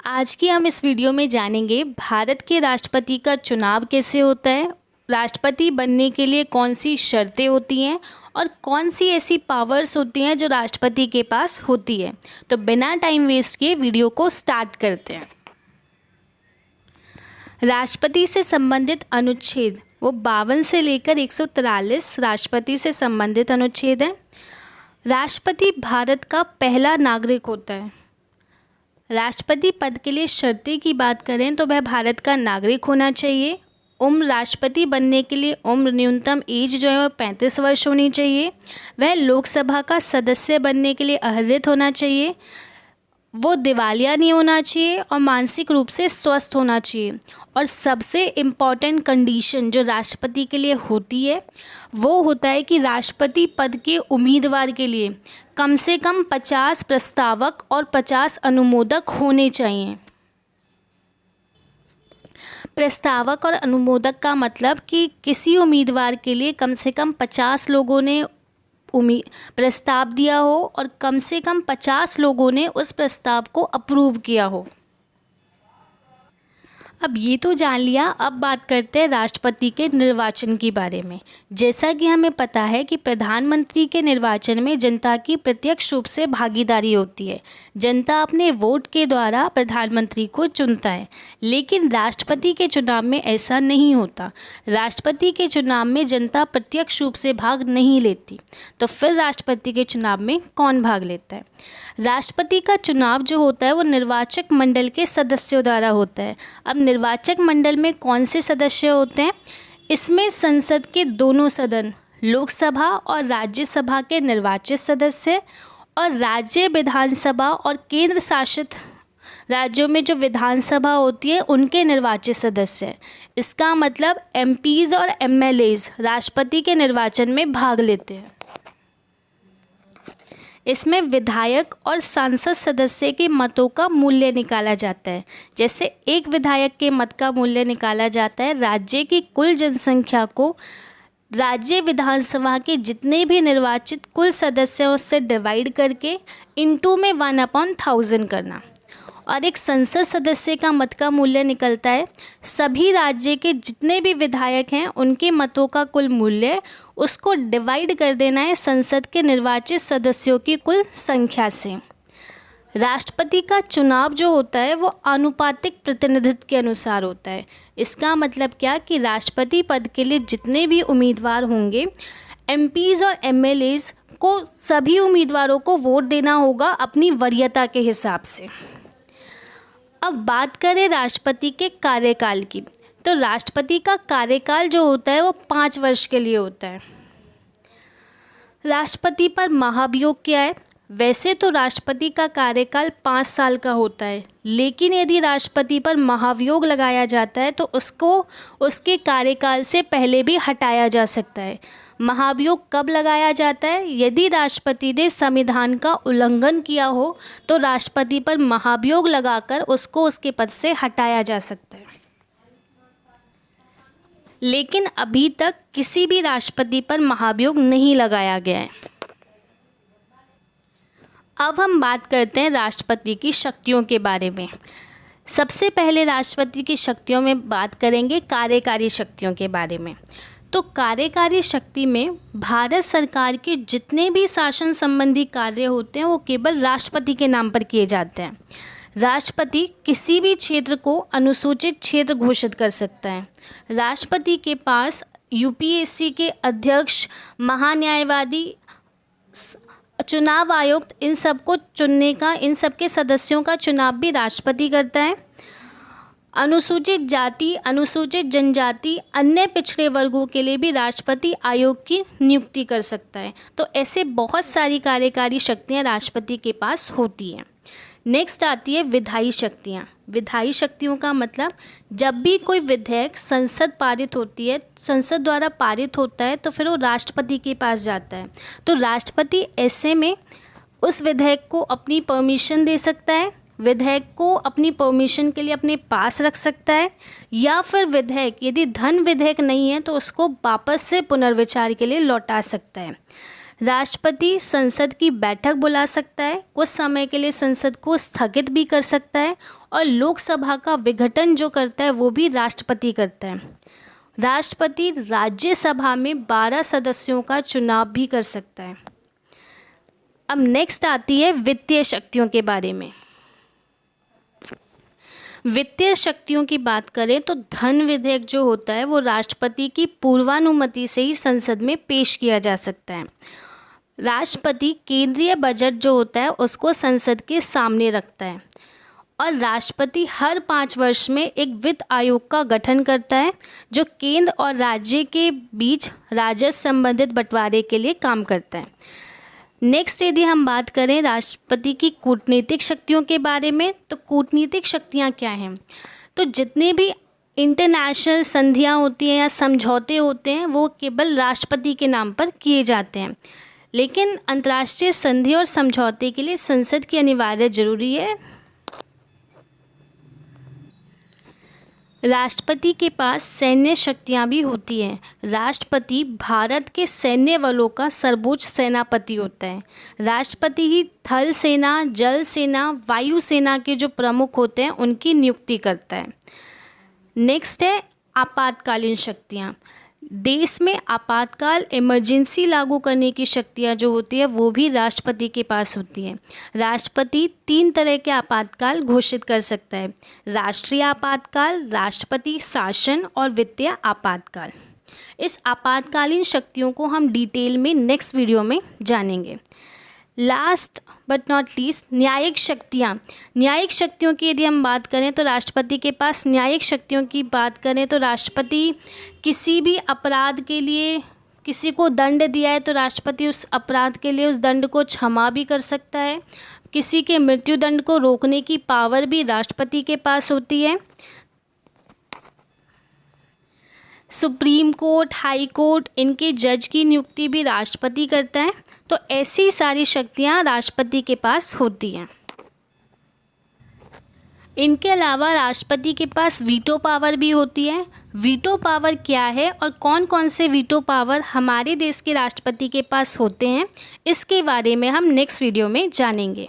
आज की हम इस वीडियो में जानेंगे भारत के राष्ट्रपति का चुनाव कैसे होता है, राष्ट्रपति बनने के लिए कौन सी शर्तें होती हैं और कौन सी ऐसी पावर्स होती हैं जो राष्ट्रपति के पास होती है। तो बिना टाइम वेस्ट किए वीडियो को स्टार्ट करते हैं। राष्ट्रपति से संबंधित अनुच्छेद वो 52 से लेकर 143 राष्ट्रपति से संबंधित अनुच्छेद हैं। राष्ट्रपति भारत का पहला नागरिक होता है। राष्ट्रपति पद के लिए शर्तें की बात करें तो वह भारत का नागरिक होना चाहिए। उम्र राष्ट्रपति बनने के लिए उम्र न्यूनतम एज जो है वो 35 वर्ष होनी चाहिए। वह लोकसभा का सदस्य बनने के लिए अहर्यत होना चाहिए। वो दिवालिया नहीं होना चाहिए और मानसिक रूप से स्वस्थ होना चाहिए। और सबसे इम्पॉर्टेंट कंडीशन जो राष्ट्रपति के लिए होती है वो होता है कि राष्ट्रपति पद के उम्मीदवार के लिए कम से कम 50 प्रस्तावक और 50 अनुमोदक होने चाहिए। प्रस्तावक और अनुमोदक का मतलब कि किसी उम्मीदवार के लिए कम से कम 50 लोगों ने प्रस्ताव दिया हो और कम से कम 50 लोगों ने उस प्रस्ताव को अप्रूव किया हो। अब ये तो जान लिया, अब बात करते हैं राष्ट्रपति के निर्वाचन के बारे में। जैसा कि हमें पता है कि प्रधानमंत्री के निर्वाचन में जनता की प्रत्यक्ष रूप से भागीदारी होती है। जनता अपने वोट के द्वारा प्रधानमंत्री को चुनता है, लेकिन राष्ट्रपति के चुनाव में ऐसा नहीं होता। राष्ट्रपति के चुनाव में जनता प्रत्यक्ष रूप से भाग नहीं लेती। तो फिर राष्ट्रपति के चुनाव में कौन भाग लेता है? राष्ट्रपति का चुनाव जो होता है वो निर्वाचक मंडल के सदस्यों द्वारा होता है। अब निर्वाचक मंडल में कौन से सदस्य होते हैं? इसमें संसद के दोनों सदन, लोकसभा और राज्यसभा के निर्वाचित सदस्य और राज्य विधानसभा और केंद्र शासित राज्यों में जो विधानसभा होती है उनके निर्वाचित सदस्य। इसका मतलब एमपीज़ और एमएलएज़ राष्ट्रपति के निर्वाचन में भाग लेते हैं। इसमें विधायक और सांसद सदस्य के मतों का मूल्य निकाला जाता है। जैसे एक विधायक के मत का मूल्य निकाला जाता है राज्य की कुल जनसंख्या को राज्य विधानसभा के जितने भी निर्वाचित कुल सदस्यों से डिवाइड करके इनटू में 1/1000 करना। और एक संसद सदस्य का मत का मूल्य निकलता है सभी राज्य के जितने भी विधायक हैं उनके मतों का कुल मूल्य, उसको डिवाइड कर देना है संसद के निर्वाचित सदस्यों की कुल संख्या से। राष्ट्रपति का चुनाव जो होता है वो आनुपातिक प्रतिनिधित्व के अनुसार होता है। इसका मतलब क्या कि राष्ट्रपति पद के लिए जितने भी उम्मीदवार होंगे, एमपीज़ और एमएलएज़ को सभी उम्मीदवारों को वोट देना होगा अपनी वरीयता के हिसाब से। अब बात करें राष्ट्रपति के कार्यकाल की, तो राष्ट्रपति का कार्यकाल जो होता है वो 5 वर्ष के लिए होता है। राष्ट्रपति पर महाभियोग क्या है? वैसे तो राष्ट्रपति का कार्यकाल 5 साल का होता है, लेकिन यदि राष्ट्रपति पर महाभियोग लगाया जाता है तो उसको उसके कार्यकाल से पहले भी हटाया जा सकता है। महाभियोग कब लगाया जाता है? यदि राष्ट्रपति ने संविधान का उल्लंघन किया हो तो राष्ट्रपति पर महाभियोग लगाकर उसको उसके पद से हटाया जा सकता है। लेकिन अभी तक किसी भी राष्ट्रपति पर महाभियोग नहीं लगाया गया है। अब हम बात करते हैं राष्ट्रपति की शक्तियों के बारे में। सबसे पहले राष्ट्रपति की शक्तियों में बात करेंगे कार्यकारी शक्तियों के बारे में। तो कार्यकारी शक्ति में भारत सरकार के जितने भी शासन संबंधी कार्य होते हैं वो केवल राष्ट्रपति के नाम पर किए जाते हैं। राष्ट्रपति किसी भी क्षेत्र को अनुसूचित क्षेत्र घोषित कर सकता है। राष्ट्रपति के पास यूपीएससी के अध्यक्ष, महान्यायवादी, चुनाव आयुक्त, इन सब के सदस्यों का चुनाव भी राष्ट्रपति करता है। अनुसूचित जाति, अनुसूचित जनजाति, अन्य पिछड़े वर्गों के लिए भी राष्ट्रपति आयोग की नियुक्ति कर सकता है। तो ऐसे बहुत सारी कार्यकारी शक्तियाँ राष्ट्रपति के पास होती हैं। नेक्स्ट आती है विधायी शक्तियाँ। विधायी शक्तियों का मतलब जब भी कोई विधेयक संसद द्वारा पारित होता है तो फिर वो राष्ट्रपति के पास जाता है। तो राष्ट्रपति ऐसे में उस विधेयक को अपनी परमिशन दे सकता है, विधेयक को अपनी परमिशन के लिए अपने पास रख सकता है, या फिर विधेयक यदि धन विधेयक नहीं है तो उसको वापस से पुनर्विचार के लिए लौटा सकता है। राष्ट्रपति संसद की बैठक बुला सकता है, कुछ समय के लिए संसद को स्थगित भी कर सकता है और लोकसभा का विघटन जो करता है वो भी राष्ट्रपति करता है। राष्ट्रपति राज्यसभा में 12 सदस्यों का चुनाव भी कर सकता है। अब नेक्स्ट आती है वित्तीय शक्तियों के बारे में। वित्तीय शक्तियों की बात करें तो धन विधेयक जो होता है वो राष्ट्रपति की पूर्वानुमति से ही संसद में पेश किया जा सकता है। राष्ट्रपति केंद्रीय बजट जो होता है उसको संसद के सामने रखता है और राष्ट्रपति हर 5 वर्ष में एक वित्त आयोग का गठन करता है जो केंद्र और राज्य के बीच राजस्व संबंधित बंटवारे के लिए काम करता है। नेक्स्ट यदि हम बात करें राष्ट्रपति की कूटनीतिक शक्तियों के बारे में, तो कूटनीतिक शक्तियाँ क्या हैं? तो जितने भी इंटरनेशनल संधियाँ होती हैं या समझौते होते हैं वो केवल राष्ट्रपति के नाम पर किए जाते हैं, लेकिन अंतर्राष्ट्रीय संधि और समझौते के लिए संसद की अनिवार्य जरूरी है। राष्ट्रपति के पास सैन्य शक्तियां भी होती हैं। राष्ट्रपति भारत के सैन्य बलों का सर्वोच्च सेनापति होता है। राष्ट्रपति ही थल सेना, जल सेना, वायु सेना के जो प्रमुख होते हैं उनकी नियुक्ति करता है। नेक्स्ट है आपातकालीन शक्तियां। देश में आपातकाल इमरजेंसी लागू करने की शक्तियां जो होती है वो भी राष्ट्रपति के पास होती है। राष्ट्रपति 3 तरह के आपातकाल घोषित कर सकता है: राष्ट्रीय आपातकाल, राष्ट्रपति शासन और वित्तीय आपातकाल। इस आपातकालीन शक्तियों को हम डिटेल में नेक्स्ट वीडियो में जानेंगे। लास्ट बट नॉट लीस्ट, न्यायिक शक्तियाँ। न्यायिक शक्तियों की यदि हम बात करें तो राष्ट्रपति के पास न्यायिक शक्तियों की बात करें तो राष्ट्रपति किसी भी अपराध के लिए किसी को दंड दिया है तो राष्ट्रपति उस अपराध के लिए उस दंड को क्षमा भी कर सकता है। किसी के मृत्युदंड को रोकने की पावर भी राष्ट्रपति के पास होती है। सुप्रीम कोर्ट, हाई कोर्ट, इनके जज की नियुक्ति भी राष्ट्रपति करता है। तो ऐसी सारी शक्तियां राष्ट्रपति के पास होती हैं। इनके अलावा राष्ट्रपति के पास वीटो पावर भी होती है। वीटो पावर क्या है और कौन कौन से वीटो पावर हमारे देश के राष्ट्रपति के पास होते हैं, इसके बारे में हम नेक्स्ट वीडियो में जानेंगे।